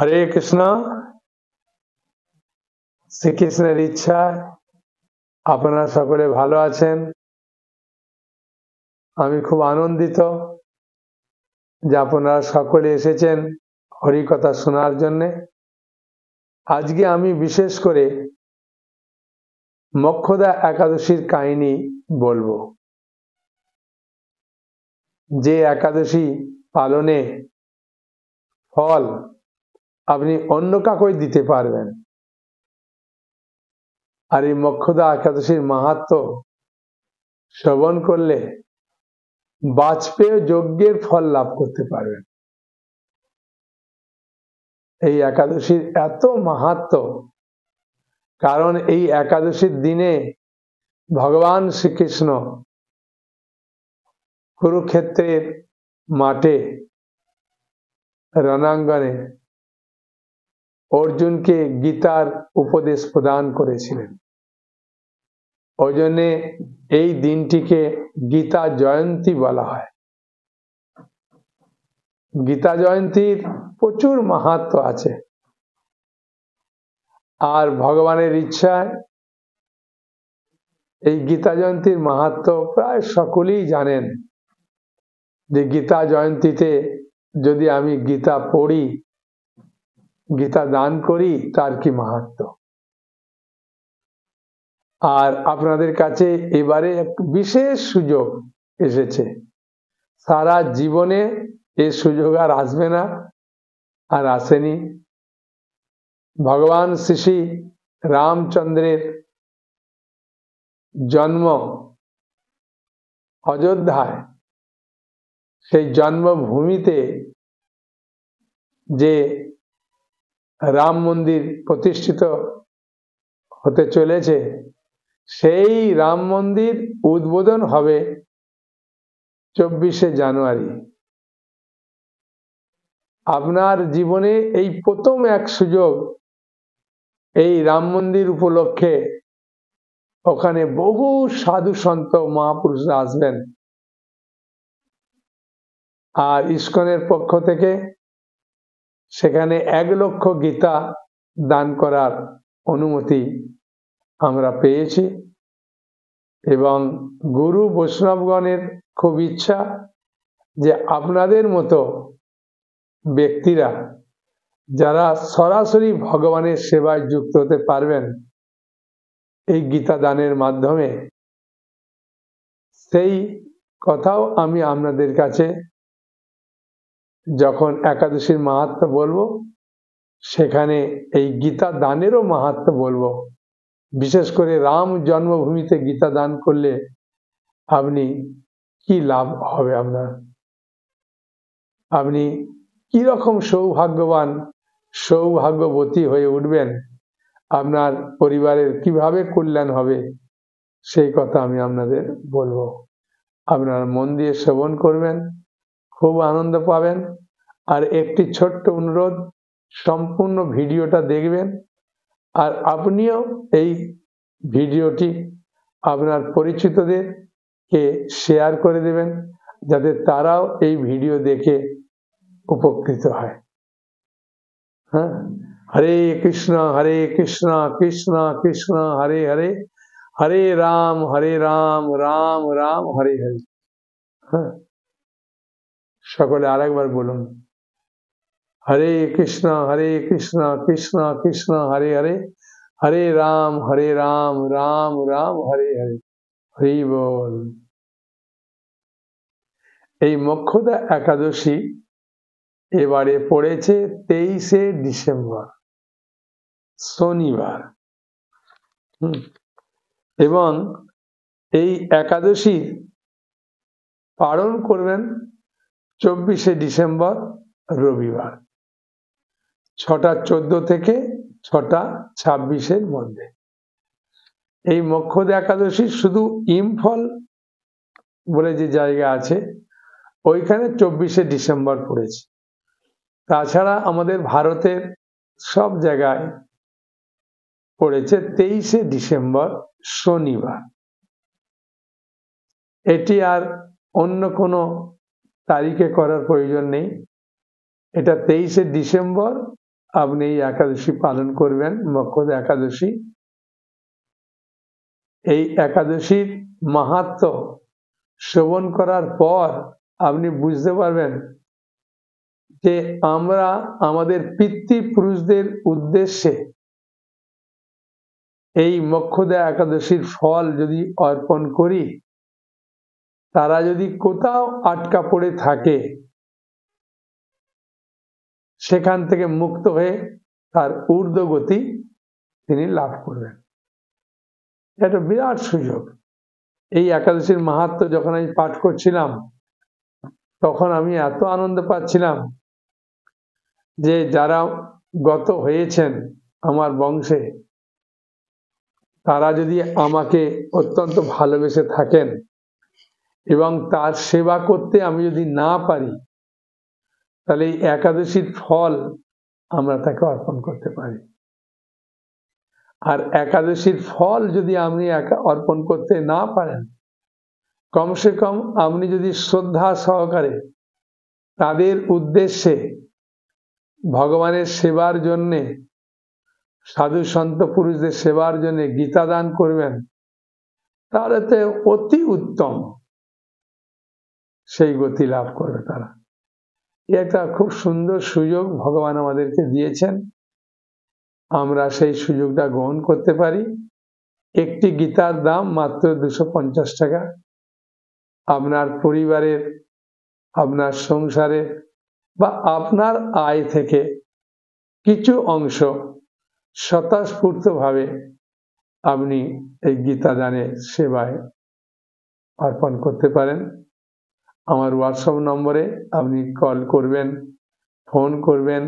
হরে কৃষ্ণ। শ্রীকৃষ্ণের ইচ্ছায় আপনারা সকলে ভালো আছেন। আমি খুব আনন্দিত যে আপনারা সকলে এসেছেন হরিকথা শোনার জন্যে। আজকে আমি বিশেষ করে মোক্ষদা একাদশীর কাহিনী বলবো, যে একাদশী পালনে ফল আপনি অন্য কাউকে দিতে পারবেন। আর এই মোক্ষদা একাদশীর মাহাত্ম্য শ্রবণ করলে বাজপেয় যজ্ঞের ফল লাভ করতে পারবেন। এই একাদশীর এত মাহাত্ম্য, কারণ এই একাদশীর দিনে ভগবান শ্রীকৃষ্ণ কুরুক্ষেত্রের মাঠে রণাঙ্গনে অর্জুনকে গীতার উপদেশ প্রদান করেছিলেন। ওই জন্যে এই দিনটিকে গীতা জয়ন্তী বলা হয়। গীতা জয়ন্তীর প্রচুর মাহাত্ম্য আছে। আর ভগবানের ইচ্ছায় এই গীতা জয়ন্তীর মাহাত্ম্য প্রায় সকলেই জানেন, যে গীতা জয়ন্তীতে যদি আমি গীতা পড়ি, গীতা দান করি, তার কি মাহাত্ম্য। আর আপনাদের কাছে এবারে এক বিশেষ সুযোগ এসেছে। সারা জীবনে এই সুযোগ আর আসবে না, আর আসেনি। ভগবান শ্রী রামচন্দ্রের জন্ম অযোধ্যায়, সেই জন্মভূমিতে যে রাম মন্দির প্রতিষ্ঠিত হতে চলেছে, সেই রাম মন্দির উদ্বোধন হবে 24শে জানুয়ারি। আপনার জীবনে এই প্রথম এক সুযোগ, এই রাম মন্দির উপলক্ষে ওখানে বহু সাধু সন্ত মহাপুরুষরা আসবেন। আর ইস্কনের পক্ষ থেকে সেখানে 1 লক্ষ গীতা দান করার অনুমতি আমরা পেয়েছি। এবং গুরু বৈষ্ণবগণের খুব ইচ্ছা যে আপনাদের মতো ব্যক্তিরা যারা সরাসরি ভগবানের সেবায় যুক্ত হতে পারবেন এই গীতা দানের মাধ্যমে, সেই কথাও আমি আপনাদের কাছে যখন একাদশীর মাহাত্ম্য বলবো, সেখানে এই গীতা দানেরও মাহাত্ম্য বলবো। বিশেষ করে রাম জন্মভূমিতে গীতা দান করলে আপনি কি লাভ হবে, আপনি কি রকম সৌভাগ্যবান সৌভাগ্যবতী হয়ে উঠবেন, আপনার পরিবারের কিভাবে কল্যাণ হবে, সেই কথা আমি আপনাদের বলবো। আপনারা মন দিয়ে শ্রবণ করবেন, খুব আনন্দ পাবেন। আর একটি ছোট্ট অনুরোধ, সম্পূর্ণ ভিডিওটা দেখবেন। আর আপনিও এই ভিডিওটি আপনার পরিচিতদেরকে শেয়ার করে দেবেন, যাতে তারাও এই ভিডিও দেখে উপকৃত হয়। হ্যাঁ, হরে কৃষ্ণ কৃষ্ণ কৃষ্ণ হরে হরে, হরে রাম রাম রাম হরে হরে। হ্যাঁ, সকলে আরেকবার বলুন, হরে কৃষ্ণ কৃষ্ণ কৃষ্ণ হরে হরে, হরে রাম রাম রাম হরে হরে। হরি বল। এই মোক্ষদা একাদশী এবারে পড়েছে 23শে ডিসেম্বর, শনিবার। এবং এই একাদশী পালন করবেন 24শে ডিসেম্বর রবিবার, 6টা 14 থেকে 6টা 26-এর মধ্যে। এই মোক্ষদা একাদশী শুধু ইম্ফল বলে যে জায়গা আছে, ওইখানে 24শে ডিসেম্বর পড়েছে। তাছাড়া আমাদের ভারতের সব জায়গায় পড়েছে 23শে ডিসেম্বর শনিবার। এটি আর অন্য কোনো তারিখে করার প্রয়োজন নেই। এটা 23শে ডিসেম্বর আপনি এই একাদশী পালন করবেন, মোক্ষদা একাদশী। এই একাদশীর মাহাত্ম্য শ্রবণ করার পর আপনি বুঝতে পারবেন যে আমরা আমাদের পিতৃপুরুষদের উদ্দেশ্যে এই মোক্ষদা একাদশীর ফল যদি অর্পণ করি, তারা যদি কোথাও আটকা পড়ে থাকে, সেখান থেকে মুক্ত হয়ে তার ঊর্ধ্বগতি তিনি লাভ করবেন। এটা বিরাট সুযোগ। এই একাদশীর মাহাত্ম্য যখন আমি পাঠ করছিলাম, তখন আমি এত আনন্দ পাচ্ছিলাম যে যারা গত হয়েছেন আমার বংশে, তারা যদি আমাকে অত্যন্ত ভালোবেসে থাকেন এবং তার সেবা করতে আমি যদি না পারি, তাহলে এই একাদশীর ফল আমরা তাকে অর্পণ করতে পারি। আর একাদশীর ফল যদি আপনি অর্পণ করতে না পারেন, কমসে কম আপনি যদি শ্রদ্ধা সহকারে তাদের উদ্দেশ্যে ভগবানের সেবার জন্যে, সাধু সন্ত পুরুষদের সেবার জন্য গীতা দান করবেন, তাহলে তো অতি উত্তম সেই গতি লাভ করবে তারা। এটা খুব সুন্দর সুযোগ ভগবান আমাদেরকে দিয়েছেন, আমরা সেই সুযোগটা গ্রহণ করতে পারি। একটি গীতার দাম মাত্র 250 টাকা। আপনার পরিবারের, আপনার সংসারে বা আপনার আয় থেকে কিছু অংশ স্বতঃস্ফূর্তভাবে আপনি এই গীতা দানের সেবায় অর্পণ করতে পারেন। আমার হোয়াটসঅ্যাপ নম্বরে আপনি কল করবেন, ফোন করবেন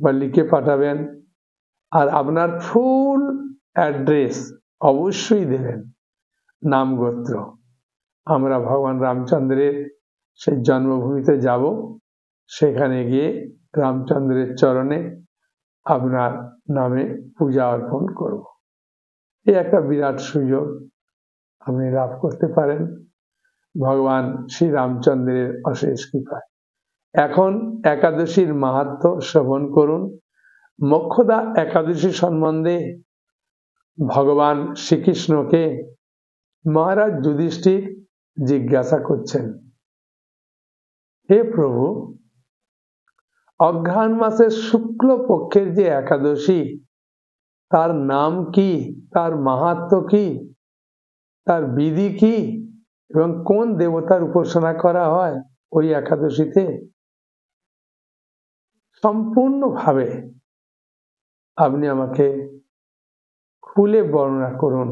বা লিখে পাঠাবেন, আর আপনার ফুল অ্যাড্রেস অবশ্যই দেবেন, নাম গোত্র। আমরা ভগবান রামচন্দ্রের সেই জন্মভূমিতে যাব, সেখানে গিয়ে রামচন্দ্রের চরণে আপনার নামে পূজা অর্পণ করব। এই একটা বিরাট সুযোগ আপনি লাভ করতে পারেন ভগবান শ্রী রামচন্দ্রের অশেষ কৃপায়। এখন একাদশীর মাহাত্ম্য শ্রবণ করুন। মোক্ষদা একাদশী সম্বন্ধে ভগবান শ্রীকৃষ্ণকে মহারাজ যুধিষ্ঠির জিজ্ঞাসা করছেন, হে প্রভু, অঘ্রাণ মাসের শুক্ল পক্ষের যে একাদশী, তার নাম কি, তার মাহাত্ম্য কি, তার বিধি কি, এবং কোন দেবতার উপাসনা করা হয় ওই একাদশীতে, সম্পূর্ণভাবে আপনি আমাকে খুলে বর্ণনা করুন,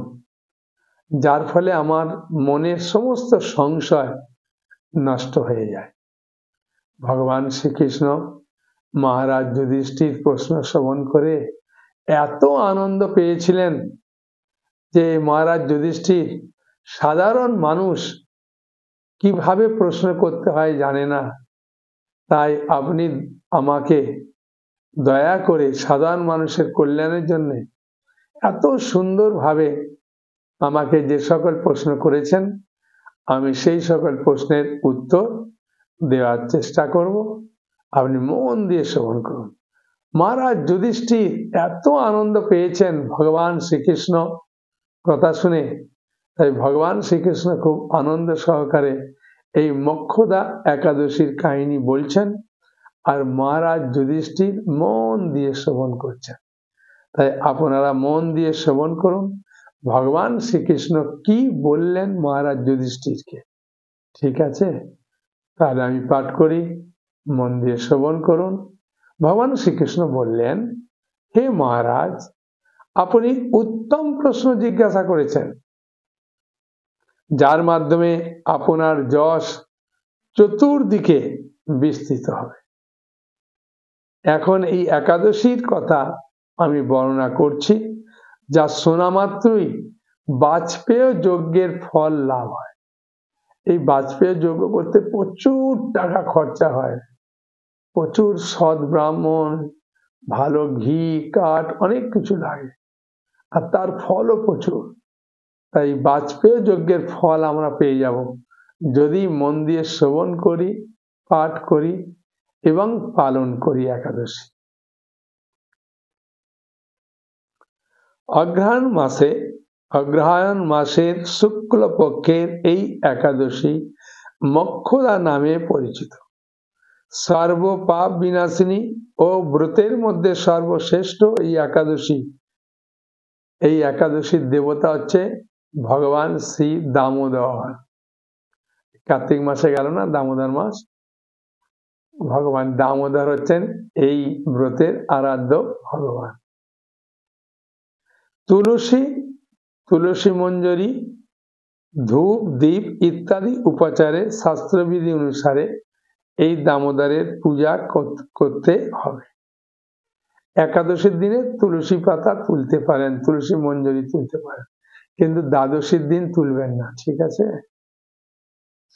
যার ফলে আমার মনের সমস্ত সংশয় নষ্ট হয়ে যায়। ভগবান শ্রীকৃষ্ণ মহারাজ যুধিষ্ঠির প্রশ্ন শ্রবণ করে এত আনন্দ পেয়েছিলেন যে মহারাজ যুধিষ্ঠির সাধারণ মানুষ কিভাবে প্রশ্ন করতে হয় জানে না, তাই আপনি আমাকে দয়া করে সাধারণ মানুষের কল্যাণের জন্য এত সুন্দরভাবে আমাকে যে সকল প্রশ্ন করেছেন, আমি সেই সকল প্রশ্নের উত্তর দেওয়ার চেষ্টা করব। আপনি মন দিয়ে শ্রবণ করুন। মহারাজ যুধিষ্ঠির এত আনন্দ পেয়েছেন ভগবান শ্রীকৃষ্ণ কথা শুনে, তাই ভগবান শ্রীকৃষ্ণ খুব আনন্দ সহকারে এই মোক্ষদা একাদশীর কাহিনী বলছেন, আর মহারাজ যুধিষ্ঠির মন দিয়ে শ্রবণ করছেন। তাই আপনারা মন দিয়ে শ্রবণ করুন ভগবান শ্রীকৃষ্ণ কি বললেন মহারাজ যুধিষ্ঠিরকে। ঠিক আছে, তাহলে আমি পাঠ করি, মন দিয়ে শ্রবণ করুন। ভগবান শ্রীকৃষ্ণ বললেন, হে মহারাজ, আপনি উত্তম প্রশ্ন জিজ্ঞাসা করেছেন, যার মাধ্যমে আপনার যশ চতুর্দিকে বিস্তৃত হবে। এখন এই একাদশীর কথা আমি বর্ণনা করছি, যা শোনা মাত্রই বাজপেয় যজ্ঞের ফল লাভ হয়। এই বাজপেয় যজ্ঞ করতে প্রচুর টাকা খরচা হয়, প্রচুর সৎ ব্রাহ্মণ, ভালো ঘি, কাঠ, অনেক কিছু লাগে, আর তার ফলও প্রচুর। তাই বাজপেয় যজ্ঞের ফল আমরা পেয়ে যাব যদি মন দিয়ে শ্রবণ করি, পাঠ করি এবং পালন করি একাদশী। অগ্রহায়ণ মাসের শুক্লপক্ষের এই একাদশী মক্ষদা নামে পরিচিত। সর্বপাপ বিনাশিনী ও ব্রতের মধ্যে সর্বশ্রেষ্ঠ এই একাদশী। এই একাদশীর দেবতা হচ্ছে ভগবান শ্রী দামোদর। কার্তিক মাসে গেল না দামোদর মাস, ভগবান দামোদর হচ্ছেন এই ব্রতের আরাধ্য ভগবান। তুলসী মঞ্জরি, ধূপ, দীপ ইত্যাদি উপাচারে শাস্ত্রবিধি অনুসারে এই দামোদরের পূজা করতে হবে। একাদশীর দিনে তুলসী পাতা তুলতে পারেন, তুলসী মঞ্জরি তুলতে পারেন, কিন্তু দ্বাদশীর দিন তুলবেন না, ঠিক আছে?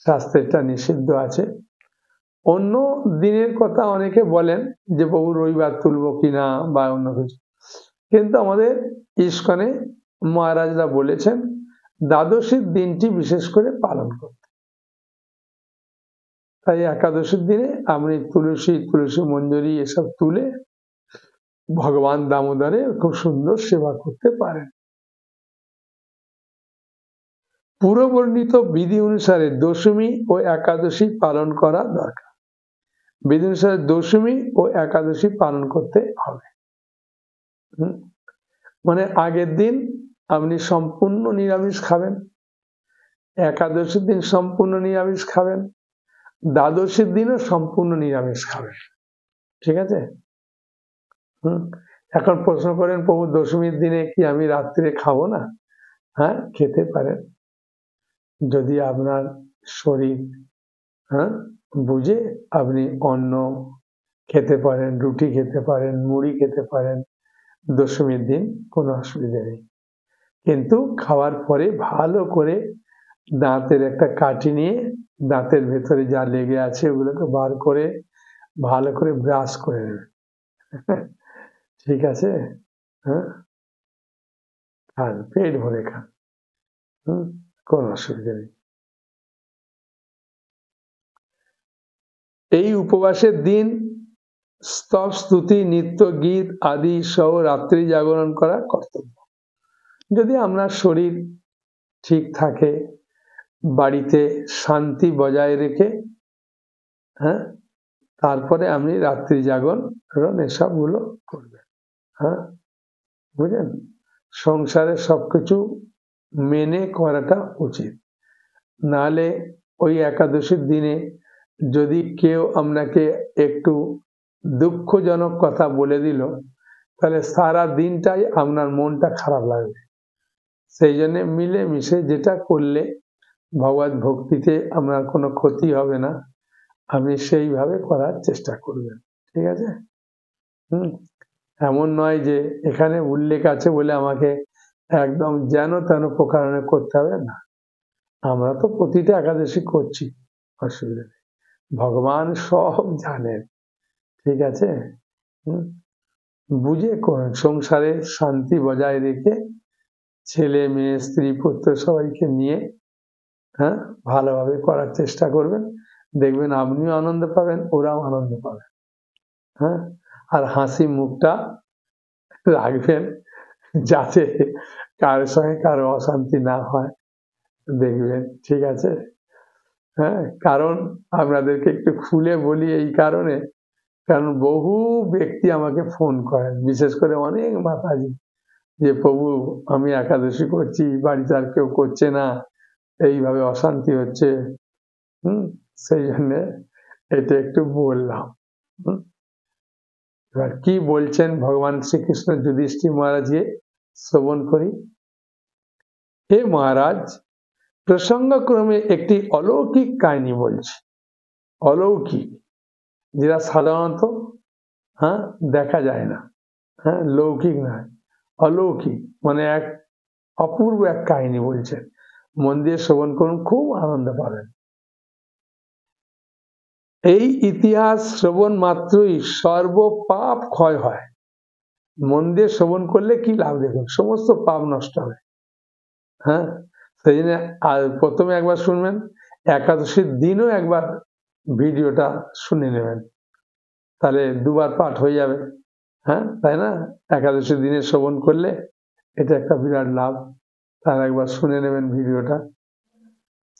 শাস্ত্রেরটা নিষিদ্ধ আছে। অন্য দিনের কথা অনেকে বলেন যে প্রভু রবিবার তুলবো কিনা বা অন্য কিছু, কিন্তু আমাদের ইস্কনে মহারাজরা বলেছেন দ্বাদশীর দিনটি বিশেষ করে পালন করতে। তাই একাদশীর দিনে আপনি তুলসী মঞ্জরি এসব তুলে ভগবান দামোদরের খুব সুন্দর সেবা করতে পারেন। পূর্ববর্ণিত বিধি অনুসারে দশমী ও একাদশী পালন করা দরকার। বিধি অনুসারে দশমী ও একাদশী পালন করতে হবে। মানে আগের দিন আপনি সম্পূর্ণ নিরামিষ খাবেন, একাদশীর দিন সম্পূর্ণ নিরামিষ খাবেন, দ্বাদশীর দিনও সম্পূর্ণ নিরামিষ খাবেন, ঠিক আছে? এখন প্রশ্ন করেন প্রভু দশমীর দিনে কি আমি রাত্রে খাবো না? হ্যাঁ, খেতে পারেন, যদি আপনার শরীর বুঝে আপনি অন্ন খেতে পারেন, রুটি খেতে পারেন, মুড়ি খেতে পারেন দশমীর দিন, কোনো অসুবিধা নেই। কিন্তু খাওয়ার পরে ভালো করে দাঁতের একটা কাঠি নিয়ে দাঁতের ভেতরে যা লেগে আছে ওগুলোকে বার করে ভালো করে ব্রাশ করে নেবেন, ঠিক আছে? খান, পেট ভরে খান, কোনো অসুবিধা নেই। এই উপবাসের দিন স্তব, স্তুতি, নৃত্য, গীত আদি সহ রাত্রি জাগরণ করা কর্তব্য। যদি আপনার শরীর ঠিক থাকে, বাড়িতে শান্তি বজায় রেখে তারপরে আপনি রাত্রি জাগরণ এসবগুলো করবেন। বুঝলেন? সংসারে সবকিছু মেনে করাটা উচিত, নাহলে ওই একাদশীর দিনে যদি কেউ আপনাকে একটু দুঃখজনক কথা বলে দিল, তাহলে সারা দিনটাই আপনার মনটা খারাপ লাগবে। সেই জন্য মিলেমিশে যেটা করলে ভগবত ভক্তিতে আপনার কোনো ক্ষতি হবে না, আপনি সেইভাবে করার চেষ্টা করবেন, ঠিক আছে? এমন নয় যে এখানে উল্লেখ আছে বলে আমাকে একদম যেন তেন প্রকারণে করতে হবে না। আমরা তো প্রতিটা একাদশী করছি, অসুবিধা নেই, ভগবান সব জানেন, ঠিক আছে? বুঝে করুন, সংসারে শান্তি বজায় রেখে ছেলে মেয়ে স্ত্রী পুত্র সবাইকে নিয়ে ভালোভাবে করার চেষ্টা করবেন, দেখবেন আপনিও আনন্দ পাবেন, ওরাও আনন্দ পাবে। আর হাসি মুখটা রাখবেন যাতে কারোর সঙ্গে কারো অশান্তি না হয়, দেখবেন, ঠিক আছে? কারণ আপনাদেরকে একটু খুলে বলি এই কারণে, কারণ বহু ব্যক্তি আমাকে ফোন করেন, বিশেষ করে অনেক মাতাজি, যে প্রভু আমি একাদশী করছি, বাড়িতে আর কেউ করছে না, এইভাবে অশান্তি হচ্ছে, সেই জন্য এটা একটু বললাম। এবার কি বলছেন ভগবান শ্রীকৃষ্ণ যুধিষ্ঠির মহারাজকে, শ্রবণ করি। হে মহারাজ, প্রসঙ্গক্রমে একটি অলৌকিক কাহিনী বলছি। অলৌকিক, যেটা সাধারণত দেখা যায় না, লৌকিক নয়, অলৌকিক, মানে এক অপূর্ব এক কাহিনী বলছেন, মন দিয়ে শ্রবণ করুন, খুব আনন্দ পাবেন। এই ইতিহাস শ্রবণ মাত্রই সর্ব পাপ ক্ষয় হয়। মন দিয়ে শ্রবণ করলে কি লাভ, দেখুন, সমস্ত পাপ নষ্ট হয়। সেই জন্য প্রথমে একবার শুনবেন, একাদশীর দিনও একবার ভিডিওটা শুনে নেবেন, তাহলে দুবার পাঠ হয়ে যাবে, তাই না? একাদশীর দিনে শ্রবণ করলে এটা একটা বিরাট লাভ। তার একবার শুনে নেবেন ভিডিওটা।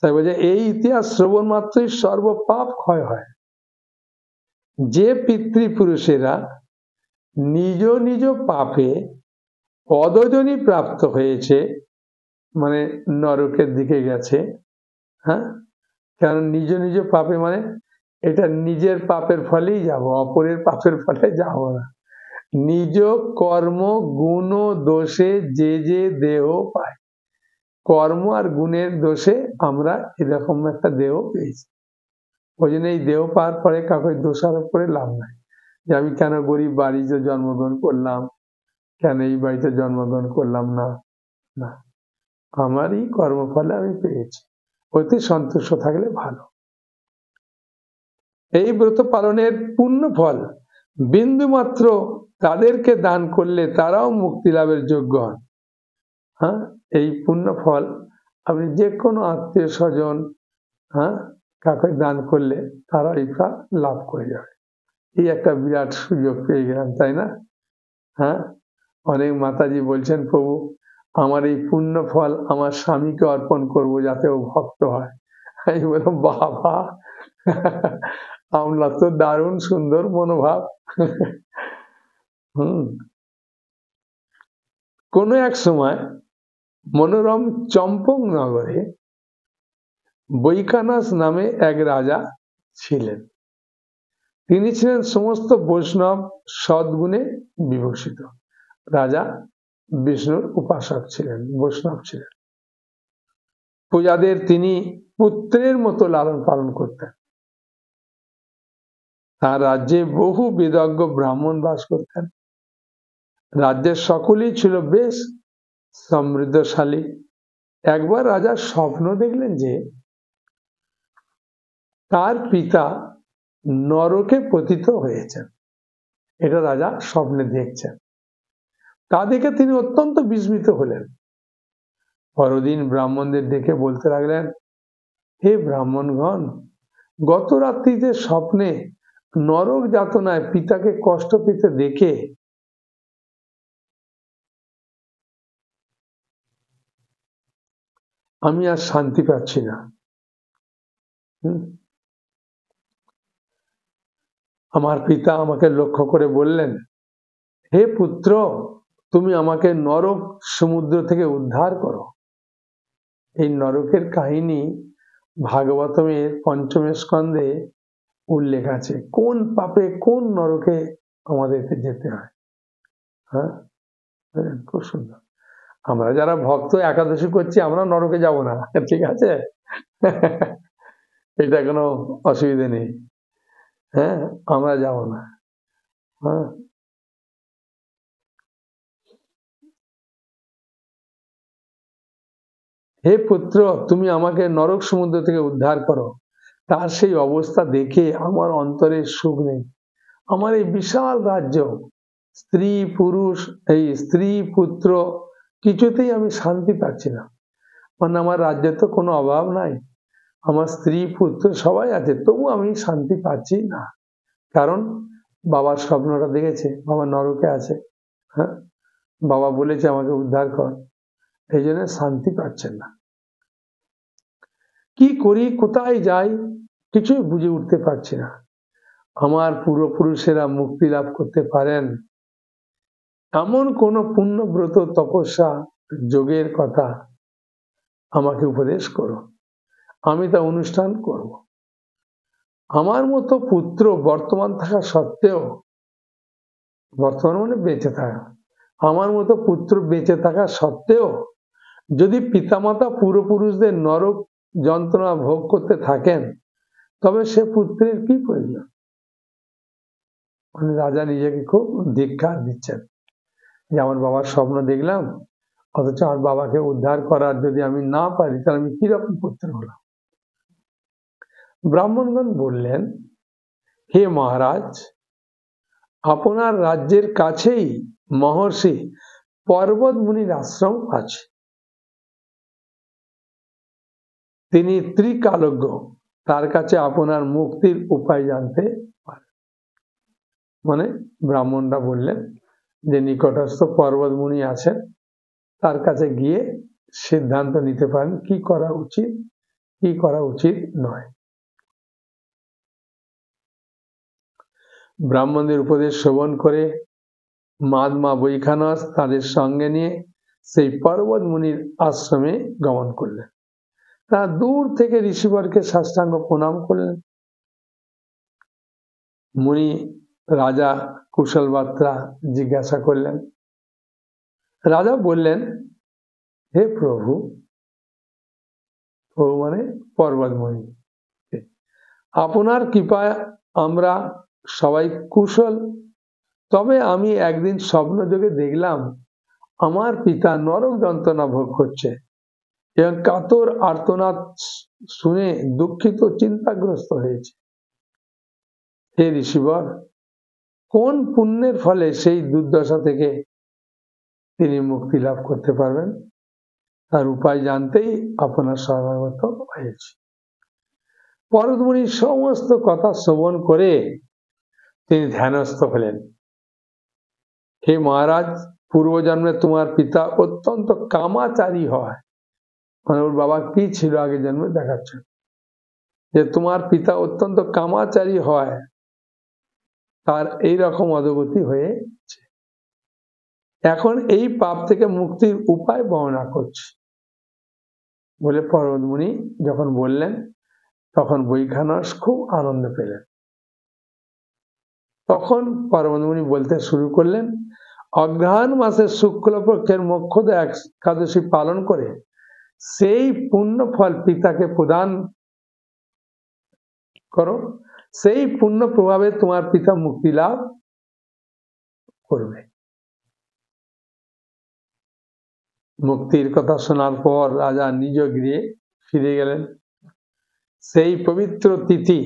তাই বলছে এই ইতিহাস শ্রবণ মাত্রই সর্ব পাপ ক্ষয় হয়। যে পিতৃপুরুষেরা নিজ নিজ পাপে পদজনি প্রাপ্ত হয়েছে, মানে নরকের দিকে গেছে, হ্যাঁ, কারণ নিজ নিজ পাপে মানে এটা নিজের পাপের ফলেই যাব, অপরের পাপের ফলে যাব না। নিজ কর্ম গুণ দোষে যে যে দেহ পায়, কর্ম আর গুণের দোষে আমরা এরকম একটা দেহ পেয়েছি। ওই জন্য এই দেহ পাওয়ার পরে কাউকে দোষারোপ করে লাভ নাই, যে আমি কেন গরিব বাড়িতে জন্মগ্রহণ করলাম, কেন এই বাড়িতে জন্মগ্রহণ করলাম না, না, আমারই কর্মফলে আমি পেয়েছি, ওতে সন্তুষ্ট থাকলে ভালো। এই ব্রত পালনের পুণ্য ফল বিন্দু মাত্র তাদেরকে দান করলে তারাও মুক্তি লাভের যোগ্য হন। হ্যাঁ, এই পুণ্য ফল আপনি যে কোনো আত্মীয় স্বজন, হ্যাঁ, কাকে দান করলে তারা এটা লাভ করে যাবে। এই একটা বিরাট সুযোগ পেয়ে গেলাম, তাই না? হ্যাঁ, অনেক মাতাজি বলছেন প্রভু আমার এই পুণ্য ফল আমার স্বামীকে অর্পণ করব যাতে ও ভক্ত হয়। আমি বললাম বাবা, আমরা তো দারুণ সুন্দর মনোভাব। কোনো এক সময় মনোরম চম্পক নগরে বৈখানস নামে এক রাজা ছিলেন। তিনি ছিলেন সমস্ত বৈষ্ণব সদ্গুণে বিভূষিত। রাজা বিষ্ণুর উপাসক ছিলেন, বৈষ্ণব ছিলেন। প্রজাদের তিনি পুত্রের মতো লালন পালন করতেন। তার রাজ্যে বহু বেদজ্ঞ ব্রাহ্মণ বাস করতেন। রাজ্যের সকলেই ছিল বেশ সমৃদ্ধশালী। একবার রাজা স্বপ্ন দেখলেন যে তার পিতা নরকে পতিত হয়েছেন। এটা রাজা স্বপ্নে দেখছেন। তা দেখে তিনি অত্যন্ত বিস্মিত হলেন। পরদিন ব্রাহ্মণদের ডেকে বলতে লাগলেন, হে ব্রাহ্মণগণ, গত রাত্রিতে স্বপ্নে নরক যাতনায় পিতাকে কষ্ট পেতে দেখে আমি আর শান্তি পাচ্ছি না। আমার পিতা আমাকে লক্ষ্য করে বললেন, হে পুত্র, তুমি আমাকে নরক সমুদ্র থেকে উদ্ধার করো। এই নরকের কাহিনী ভাগবতমের পঞ্চম স্কন্ধে উল্লেখ আছে, কোন পাপে কোন নরকে আমাদেরকে যেতে হয়। হ্যাঁ, খুব সুন্দর। আমরা যারা ভক্ত একাদশী করছি আমরা নরকে যাব না, ঠিক আছে? এটা কোনো অসুবিধা নেই। হ্যাঁ, আমরা যাব না। হ্যাঁ, হে পুত্র, তুমি আমাকে নরক সমুদ্র থেকে উদ্ধার করো। তার সেই অবস্থা দেখে আমার অন্তরে সুখ নেই। আমার এই বিশাল রাজ্য, স্ত্রী পুরুষ, এই স্ত্রী পুত্র, কিছুতেই আমি শান্তি পাচ্ছি না। মানে আমার রাজ্যে তো কোনো অভাব নাই, আমার স্ত্রী পুত্র সবাই আছে, তবু আমি শান্তি পাচ্ছি না। কারণ বাবার স্বপ্নটা দেখেছে, বাবা নরকে আছে। হ্যাঁ, বাবা বলেছে আমাকে উদ্ধার কর, এই জন্য শান্তি পাচ্ছেন না। কি করি, কোথায় যাই, কিছুই বুঝে উঠতে পারছি না। আমার পূর্বপুরুষেরা মুক্তি লাভ করতে পারেন এমন কোন পুণ্যব্রত তপস্যা যোগের কথা আমাকে উপদেশ করো, আমি তা অনুষ্ঠান করব। আমার মতো পুত্র বর্তমান থাকা সত্ত্বেও, বর্তমান মানে বেঁচে থাকা, আমার মতো পুত্র বেঁচে থাকা সত্ত্বেও যদি পিতামাতা পূর্বপুরুষদের নরক যন্ত্রণা ভোগ করতে থাকেন, তবে সে পুত্রের কি প্রয়োজন? মানে রাজা নিজেকে খুব ধিক্কার দিচ্ছেন যে আমার বাবার স্বপ্ন দেখলাম, অথচ আমার বাবাকে উদ্ধার করার যদি আমি না পারি তাহলে আমি কিরকম পুত্র হলাম। ব্রাহ্মণগণ বললেন, হে মহারাজ, আপনার রাজ্যের কাছেই মহর্ষি পর্বত মুনির আশ্রম আছে। তিনি ত্রিকালজ্ঞ, তার কাছে আপনার মুক্তির উপায় জানতে পারেন। মানে ব্রাহ্মণরা বললেন যে নিকটস্থ পর্বত মুনি আছেন, তার কাছে গিয়ে সিদ্ধান্ত নিতে পারেন কি করা উচিত, কি করা উচিত নয়। ব্রাহ্মণদের উপদেশ শ্রবণ করে মহাত্মা বৈখানস তাদের সঙ্গে নিয়ে সেই পর্বত মুনির আশ্রমে গমন করলেন। তারা দূর থেকে ঋষিবরকে সাষ্টাঙ্গ প্রণাম করলেন। মুনি রাজা কুশল বার্তা জিজ্ঞাসা করলেন। রাজা বললেন, হে প্রভু, প্রভু মানে পর্বত মুনি, আপনার কৃপায় আমরা সবাই কুশল। তবে আমি একদিন স্বপ্নযোগে দেখলাম আমার পিতা নরক যন্ত্রণা ভোগ করছে এবং কাতর আর্তনাদ শুনে দুঃখিত চিন্তাগ্রস্ত হয়েছে। হে ঋষিবর, কোন পুণ্যের ফলে সেই দুর্দশা থেকে তিনি মুক্তি লাভ করতে পারবেন, তার উপায় জানতেই আপনার শরণাগত হয়েছে। পর্বতমুনির সমস্ত কথা শ্রবণ করে তিনি ধ্যানস্থ হলেন। হে মহারাজ, পূর্বজন্মে তোমার পিতা অত্যন্ত কামাচারী হয়, মানে ওর বাবা কি ছিল আগে জন্মে দেখাচ্ছে, যে তোমার পিতা অত্যন্ত কামাচারী হয়, তার এইরকম অধোগতি হয়েছে। এখন এই পাপ থেকে মুক্তির উপায় বর্ণনা করছি বলে পর্বতমুনি যখন বললেন, তখন বৈখানস খুব আনন্দ পেলেন। তখন পর্বতমুনি বলতে শুরু করলেন, অগ্রহায়ণ মাসের শুক্লপক্ষের মোক্ষদা একাদশী পালন করে সেই পুণ্য ফল পিতাকে প্রদান করো, সেই পুণ্য প্রভাবে তোমার পিতা মুক্তি লাভ করবে। মুক্তির কথা শোনার পর রাজা নিজ গৃহে ফিরে গেলেন। সেই পবিত্র তিথি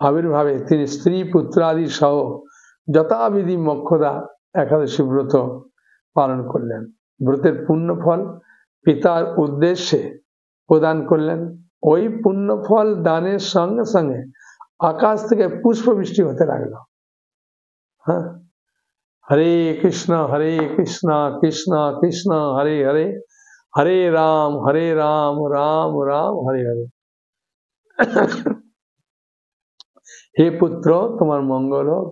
আবির্ভাবে তিনি স্ত্রী পুত্রাদি সহ যথাবিধি মোক্ষদা একাদশী ব্রত পালন করলেন। ব্রতের পুণ্য ফল পিতার উদ্দেশ্যে প্রদান করলেন। ওই পুণ্য ফল দানের সঙ্গে সঙ্গে আকাশ থেকে পুষ্প বৃষ্টি হতে লাগলো। হ্যাঁ, হরে কৃষ্ণ কৃষ্ণ কৃষ্ণ হরে হরে, হরে রাম রাম রাম হরে হরে। হে পুত্র, তোমার মঙ্গল হোক।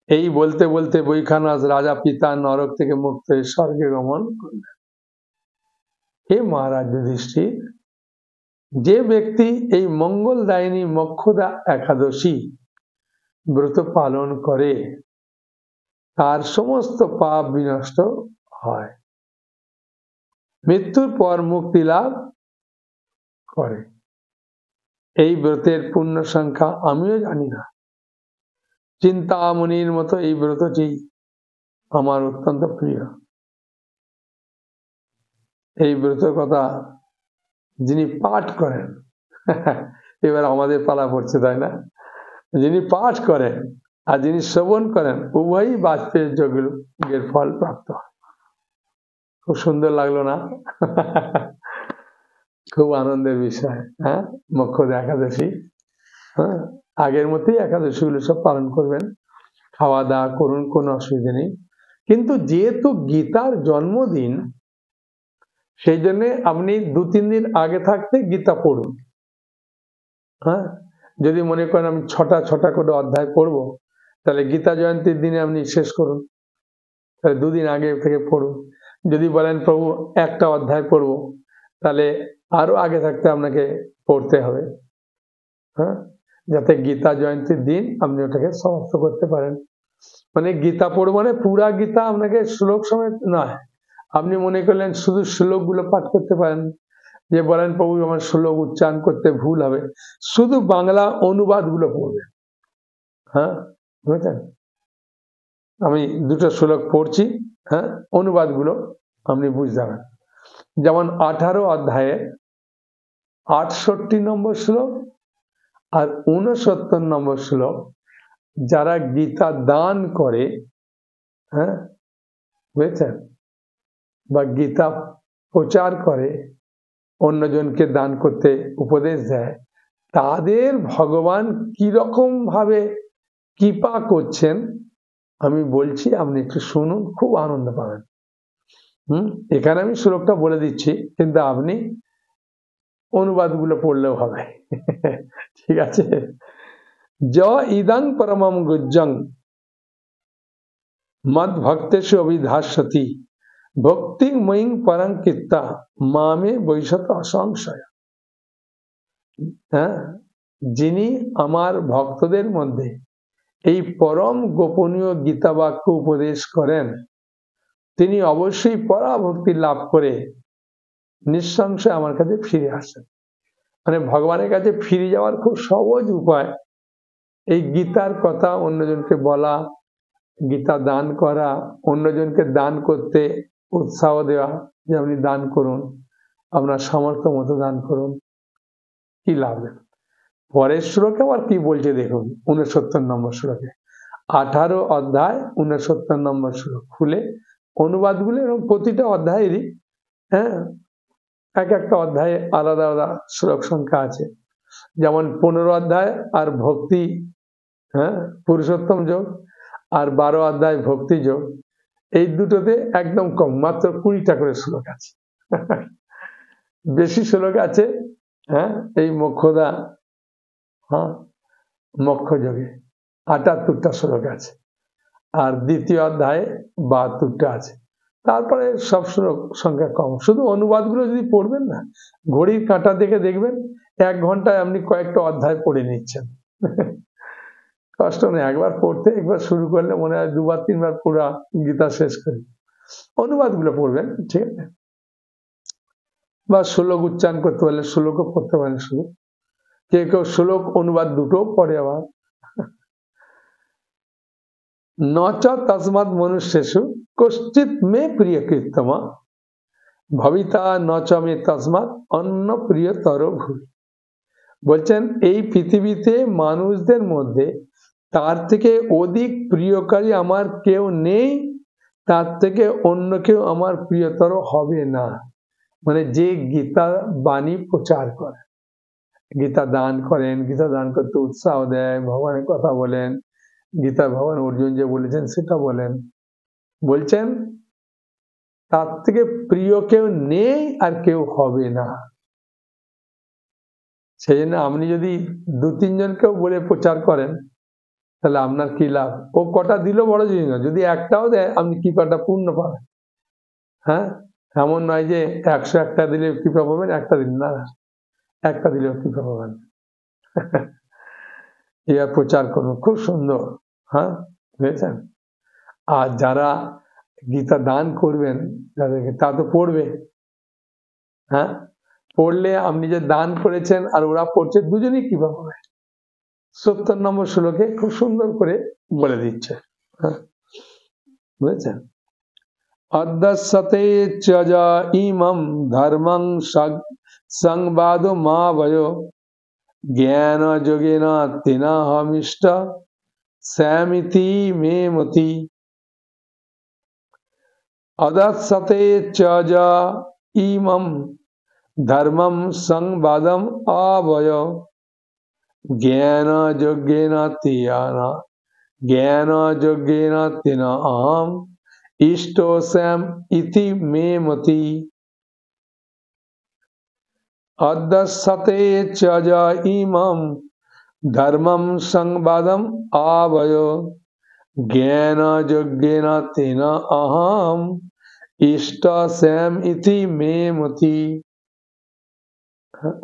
এই বলতে বলতে বৈখানস রাজা পিতা নরক থেকে মুক্ত হয়ে স্বর্গে গমন করলেন। হে মহারাজ যুধিষ্ঠির, যে ব্যক্তি এই মঙ্গলদায়িনী মোক্ষদা একাদশী ব্রত পালন করে তার সমস্ত পাপ বিনষ্ট হয়, মৃত্যুর পর মুক্তি লাভ করে। এই ব্রতের পূর্ণ সংখ্যা আমিও জানি না। চিন্তামণির মতো এই ব্রতটি আমার অত্যন্ত প্রিয়। এই ব্রতের কথা যিনি পাঠ করেন, এবার আমাদের পালা পড়ছে তাই না, যিনি পাঠ করেন আর যিনি শ্রবণ করেন উভয়ই বাজপেয়ী যজ্ঞের ফল প্রাপ্ত হয়। খুব সুন্দর লাগলো না? খুব আনন্দের বিষয়। হ্যাঁ, মোক্ষদা একাদশী, হ্যাঁ, আগের মতোই একাদশী গুলো সব পালন করবেন, খাওয়া দাওয়া করুন, কোনো অসুবিধা নেই। কিন্তু যেহেতু গীতার জন্মদিন, সেই জন্য আপনি 2-3 দিন আগে থাকতে গীতা পড়ুন। হ্যাঁ, যদি মনে করেন আমি ছটা করে অধ্যায় পড়বো, তাহলে গীতা জয়ন্তীর দিনে আপনি শেষ করুন, তাহলে 2 দিন আগে থেকে পড়ুন। যদি বলেন প্রভু একটা অধ্যায় পড়বো, তাহলে আরো আগে থাকতে আপনাকে পড়তে হবে, হ্যাঁ, যাতে গীতা জয়ন্তীর দিন আপনি ওটাকে সমাপ্ত করতে পারেন। মানে গীতা পড়বো মানে পুরা গীতা আপনাকে শ্লোক সমেত নয়, আপনি মনে করলেন শুধু শ্লোক গুলো পাঠ করতে পারেন, যে বলেন প্রভু আমার শ্লোক উচ্চারণ করতে ভুল হবে, শুধু বাংলা অনুবাদ গুলো পড়বেন। হ্যাঁ, বুঝলেন? আমি 2টো শ্লোক পড়ছি, হ্যাঁ, অনুবাদ গুলো আপনি বুঝতে পারেন। যেমন 18 অধ্যায়ে 68 নম্বর শ্লোক আর 69 নম্বর শ্লোক যারা গীতা দান করে, হ্যাঁ, বুঝেছেন, বা গীতা প্রচার করে, অন্যজনকে দান করতে উপদেশ দেয়, তাদের ভগবান কিরকম ভাবে কৃপা করছেন আমি বলছি, আপনি একটু শুনুন, খুব আনন্দ পাবেন। এখানে আমি শ্লোকটা বলে দিচ্ছি, কিন্তু আপনি অনুবাদগুলো পড়লেও হবে। ঠিক আছে? য ইদং পরমম গুজ্জং মদ ভক্তেষু অভিধাস্যতি ভক্তি ময়িং পরং কিত্তা মামে বৈশত অসংশয়। হ্যাঁ, যিনি আমার ভক্তদের মধ্যে এই পরম গোপনীয় গীতা বাক্য উপদেশ করেন, তিনি অবশ্যই পরাভক্তি লাভ করে নিঃসংশয়ে আমার কাছে ফিরে আসেন। মানে ভগবানের কাছে ফিরে যাওয়ার খুব সহজ উপায় এই গীতার কথা অন্যজনকে বলা, গীতা দান করা, অন্যজনকে দান করতে উৎসাহ দেওয়া, যে আপনি দান করুন, আপনার সামর্থ্য মতো দান করুন, কি লাভ দেবেন। পরের শ্লোকে আবার কি বলছে দেখুন, 69 নম্বর শ্লোকে, 18 অধ্যায় 69 নম্বর শ্লোক খুলে অনুবাদগুলো, এবং প্রতিটা অধ্যায়েরই এক একটা অধ্যায়ে আলাদা আলাদা শ্লোক সংখ্যা আছে। যেমন 15 অধ্যায় আর ভক্তি, পুরুষোত্তম যোগ, আর 12 অধ্যায় ভক্তি যোগ, এই দুটোতে একদম কম, মাত্র 20টা করে শ্লোক আছে। বেশি শ্লোক আছে এই মোক্ষদা মোক্ষ যোগে 78টা শ্লোক আছে, আর দ্বিতীয় অধ্যায়ে 72টা আছে। তারপরে সব শ্লোক সংখ্যা কম। শুধু অনুবাদগুলো যদি পড়বেন না, ঘড়ির কাঁটা দেখে দেখবেন 1 ঘন্টায় আপনি কয়েকটা অধ্যায় পড়ে নিচ্ছেন। কষ্ট নেই, একবার পড়তে, একবার শুরু করলে মনে হয় 2 বার 3 বার পুরো গীতা শেষ করি। অনুবাদগুলো পড়বেন, ঠিক আছে? বা শ্লোক উচ্চারণ করতে পারলে শ্লোকও পড়তে পারেন শুধু। কেউ কেউ শ্লোক অনুবাদ দুটো পড়ে আবার। নচ তসমাৎ মনুষ্যেষু কশ্চিৎ মে প্রিয় কীর্তমা ভবিতা নচ মে তসমাৎ অন্য প্রিয়তর ভূমি। বলছেন এই পৃথিবীতে মানুষদের মধ্যে তার থেকে অধিক প্রিয়কারী আমার কেউ নেই, তার থেকে অন্য কেউ আমার প্রিয়তর হবে না। মানে যে গীতা বাণী প্রচার করে, গীতা দান করেন, গীতা দান করতে উৎসাহ দেয়, ভগবানের কথা বলেন, গীতা ভগবান অর্জুন যে বলেছেন সেটা বলেন, বলছেন তার থেকে প্রিয় কেউ নেই আর কেউ হবে না। সেই জন্য আপনি যদি 2-3 জনকেও বলে প্রচার করেন, তাহলে আপনার কি লাভ? ও কটা দিল বড় জিনিস না, যদি একটাও দেয় আপনি কৃপাটা পূর্ণ পাবেন। এমন নয় যে 101টা দিলে কৃপা পাবেন, একটা দিন না, একটা দিলেও কৃপা পাবেন। ইয়া প্রচার করুন, খুব সুন্দর। বুঝেছেন? আর যারা গীতা দান করবেন যাদেরকে, তা তো পড়বে। পড়লে আপনি যে দান করেছেন আর ওরা পড়ছে, দুজনেই কৃপা পাবে। 70 নম্বর শ্লোকে খুব সুন্দর করে বলে দিচ্ছে। বুঝেছেন? অদ্যসতে চ ইমম ধর্মং সংবাদ মা ভয় জ্ঞান যোগেন তেনাহমিষ্ট স্যামিতি মে মতি। অদসতে চ ইমম ধর্মম সংবাদম অভয় জ্ঞান যোগেন তেন অহম ইষ্ট স্যাম ইতি মে মতি। অদসতে চ ইমম ধর্মম সংবাদম অভয় জ্ঞান যোগেন তেন অহম ইষ্ট স্যাম ইতি মে মতি।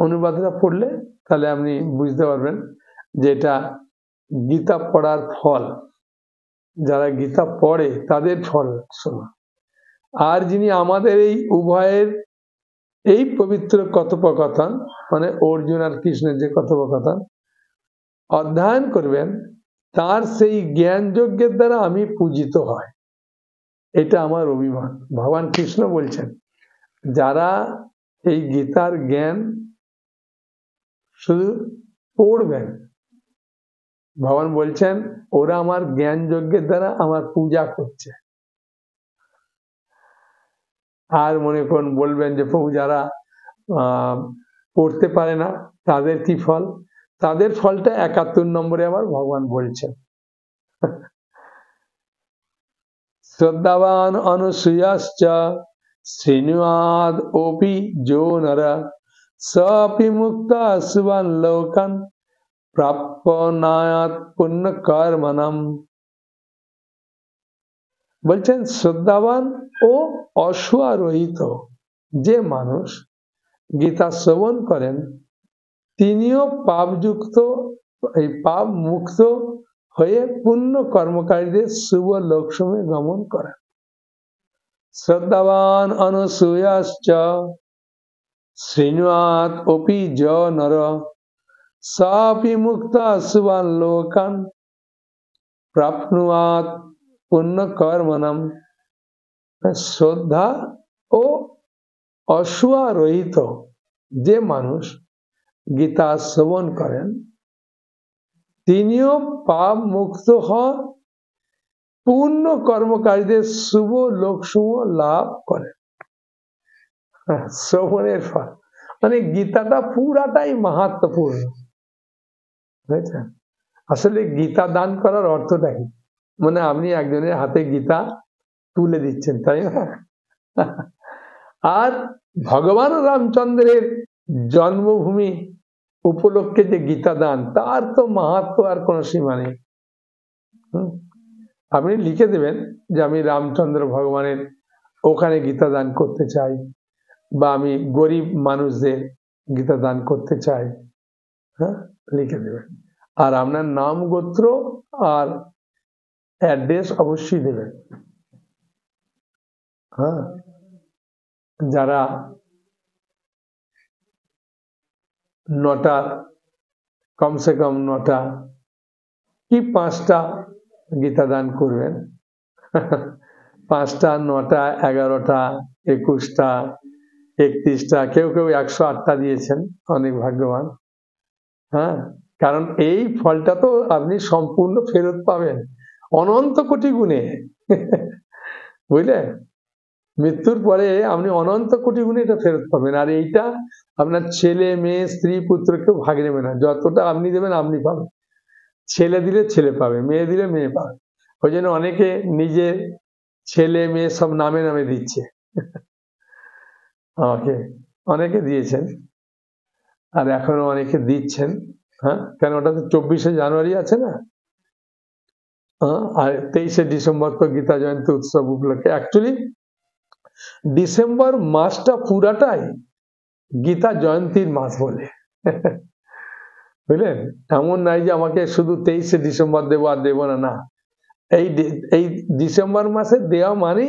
অনুবাদটা পড়লে তাহলে আপনি বুঝতে পারবেন যে এটা গীতা পড়ার ফল। যারা গীতা পড়ে তাদের ফল শোনা। আর যিনি আমাদের এই উভয়ের এই পবিত্র কথোপকথন, মানে অর্জুন আর কৃষ্ণের যে কথোপকথন অধ্যয়ন করবেন, তার সেই জ্ঞান যজ্ঞের দ্বারা আমি পূজিত হয়, এটা আমার অভিমান। ভগবান কৃষ্ণ বলছেন যারা এই গীতার জ্ঞান শুধু পড়বেন, ভগবান বলছেন ওরা আমার জ্ঞান যজ্ঞের দ্বারা আমার পূজা করছে। আর মনে করুন বলবেন যে প্রভু যারা পড়তে পারে না তাদের কি ফল? তাদের ফলটা 71 নম্বরে আবার ভগবান বলছেন। শ্রদ্ধাবান অনুসূয়াশ্চ শ্রীনুয়াদ ওপি যো নর সপি মুক্তা শুভান লোকান প্রাপ্যনায়াত পুণ্য কর্মণম। বলছেন শ্রদ্ধাবান ও অশ্বারোহিত যে মানুষ গীতা শ্রবণ করেন তিনিও পাপযুক্ত এই পাপ মুক্ত হয়ে পুণ্য কর্মকারীদের শুভ লোকসমূহে গমন করেন। শ্রদ্ধাবান অনুসূয়াশ্চ শ্রীনুয়াত অপি য নর সাপি মুক্তা শুভান লোকান প্রাপ্নুয়াত পুণ্য কর্মণম। শ্রদ্ধা ও অশ্বারোহিত যে মানুষ গীতা শ্রবণ করেন তিনিও পাপ মুক্ত হন, পূর্ণ কর্মকারীদের শুভ লোকসমূহ লাভ করেন। শ্রবণের ফল মানে গীতাটা পুরাটাই মাহাত্ম্যপূর্ণ, বুঝেছেন? আসলে গীতা দান করার অর্থটা কি? মানে আপনি একজনের হাতে গীতা তুলে দিচ্ছেন, তাই না? আর ভগবান রামচন্দ্রের জন্মভূমি উপলক্ষে যে গীতা দান, তার তো মাহাত্ম্য আর কোনো সীমা নেই। আপনি লিখে দেবেন যে আমি রামচন্দ্র ভগবানের ওখানে গীতা দান করতে চাই, বা আমি গরিব মানুষদের গীতা দান করতে চাই, হ্যাঁ লিখে দেবেন। আর আপনার নাম গোত্র আর অ্যাড্রেস অবশ্যই দেবেন। হ্যাঁ, যারা 9টা কমসে কম 9টা কি 5টা গীতা দান করবেন, 5টা 9টা 11টা 21টা 31টা, কেউ কেউ 108টা দিয়েছেন, অনেক ভাগ্যবান। হ্যাঁ, কারণ এই ফলটা তো আপনি সম্পূর্ণ ফেরত পাবেন অনন্ত কোটি গুণে। বুঝলেন? মৃত্যুর পরে আপনি অনন্ত কোটি গুণে এটা ফেরত পাবেন। আর এইটা আপনার ছেলে মেয়ে স্ত্রী পুত্র কেউ ভাগ নেবে না, যতটা আপনি দেবেন আপনি পাবেন। ছেলে দিলে ছেলে পাবে, মেয়ে দিলে মেয়ে পাবে। ওই জন্য অনেকে নিজের ছেলে মেয়ে সব নামে নামে দিচ্ছে। আমাকে অনেকে দিয়েছেন আর এখনো অনেকে দিচ্ছেন। হ্যাঁ, কেন ওটা তো 24শে জানুয়ারি আছে না, আর 23শে ডিসেম্বর তো গীতা জয়ন্তী উৎসব উপলক্ষে। অ্যাকচুয়ালি ডিসেম্বর মাসটা পুরাটাই গীতা জয়ন্তীর মাস বলে, বুঝলেন? এমন নাই যে আমাকে শুধু 23শে ডিসেম্বর দেবো আর দেবো না, না, এই ডিসেম্বর মাসে দেওয়া মানে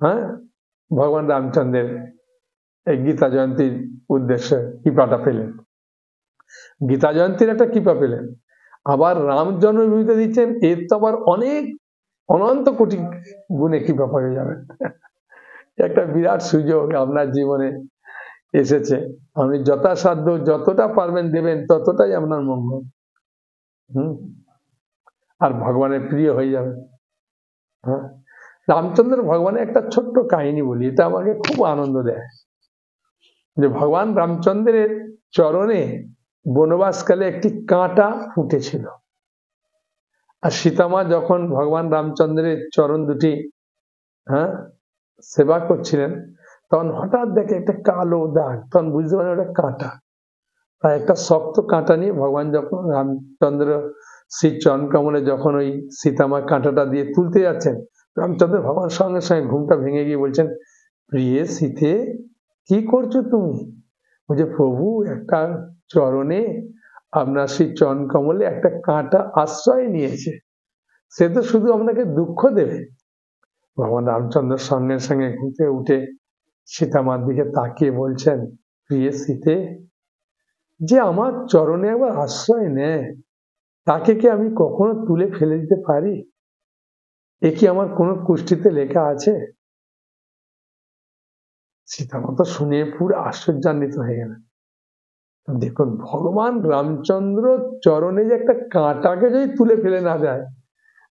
হ্যাঁ ভগবান রামচন্দ্রের এই গীতা জয়ন্তীর উদ্দেশ্যে কৃপাটা পেলেন, গীতা জয়ন্তীর একটা কৃপা পেলেন। আবার রাম জন্মভূমিতে দিচ্ছেন, এর তো আবার অনেক অনন্ত কোটি গুণে কৃপা পেয়ে যাবেন। একটা বিরাট সুযোগ আপনার জীবনে এসেছে। আপনি যথাসাধ্য যতটা পারবেন দেবেন, ততটাই আপনার মঙ্গল। আর ভগবানের প্রিয় হয়ে যাবে। হ্যাঁ, রামচন্দ্র ভগবানের একটা ছোট্ট কাহিনী বলি, এটা আমাকে খুব আনন্দ দেয়। যে ভগবান রামচন্দ্রের চরণে বনবাসকালে একটি কাঁটা ফুটেছিল, আর সীতামা যখন ভগবান রামচন্দ্রের চরণ দুটি সেবা করছিলেন, তখন হঠাৎ দেখে একটা কালো দাগ, তখন বুঝতে পারেন ওটা কাঁটা। তাই একটা শক্ত কাঁটা নিয়ে ভগবান যখন রামচন্দ্র শ্রী চরণ কমলে যখন ওই সীতামা কাঁটাটা দিয়ে তুলতে যাচ্ছেন, রামচন্দ্র ভগবান সঙ্গে সঙ্গে ঘুমটা ভেঙে গিয়ে বলছেন, প্রিয়ে সীতে কি করছো তুমি? বলছে, প্রভু একটা চরণে আপনার শ্রী চরণ কমলে একটা কাঁটা আশ্রয় নিয়েছে, সে তো শুধু আপনাকে দুঃখ দেবে। ভগবান রামচন্দ্র সঙ্গে সঙ্গে ঘুরতে উঠে সীতামার দিকে তাকিয়ে বলছেন, প্রিয়ে সীতে, যে আমার চরণে একবার আশ্রয় নেয় তাকে কি আমি কখনো তুলে ফেলে দিতে পারি? এ কি আমার কোনো কুষ্টিতে লেখা আছে? সীতামা তো শুনে পুরো আশ্চর্যান্বিত হয়ে গেলেন। দেখুন, ভগবান রামচন্দ্র চরণে যে একটা কাঁটাকে যদি তুলে ফেলে না যায়,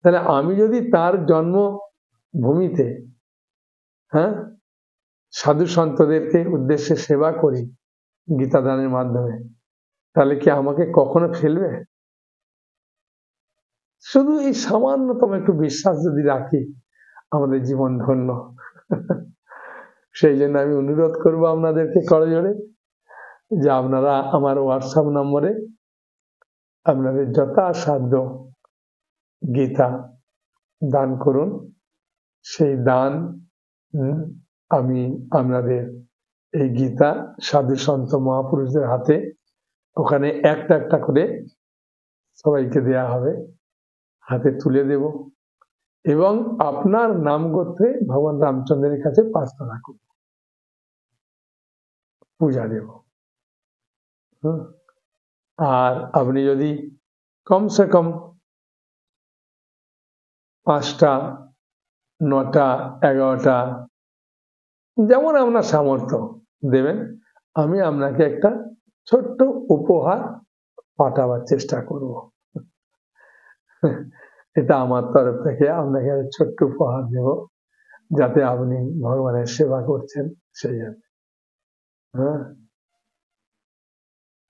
তাহলে আমি যদি তার জন্মভূমিতে সাধু সন্তদেরকে উদ্দেশ্যে সেবা করি গীতা দানের মাধ্যমে, তাহলে কি আমাকে কখনো ফেলবে? শুধু এই সামান্যতম একটু বিশ্বাস যদি রাখি, আমাদের জীবন ধন্য। সেই জন্য আমি অনুরোধ করবো আপনাদেরকে করজোড়ে যে আপনারা আমার হোয়াটসঅ্যাপ নম্বরে আপনাদের যথাসাধ্য গীতা দান করুন। সেই দান আমি আপনাদের এই গীতা সাধু সন্ত মহাপুরুষদের হাতে ওখানে একটা একটা করে সবাইকে দেয়া হবে, হাতে তুলে দেব এবং আপনার নাম গোত্রে ভগবান রামচন্দ্রের কাছে প্রার্থনা করব, পূজা দেব। আর আপনি যদি কমসে কম 5টা 9টা 11টা যেমন আপনার সামর্থ্য দেবেন, আমি আপনাকে একটা ছোট্ট উপহার পাঠাবার চেষ্টা করব। এটা আমার তরফ থেকে আপনাকে ছোট্ট উপহার দেব, যাতে আপনি ভগবানের সেবা করছেন সেই জন্য। হ্যাঁ,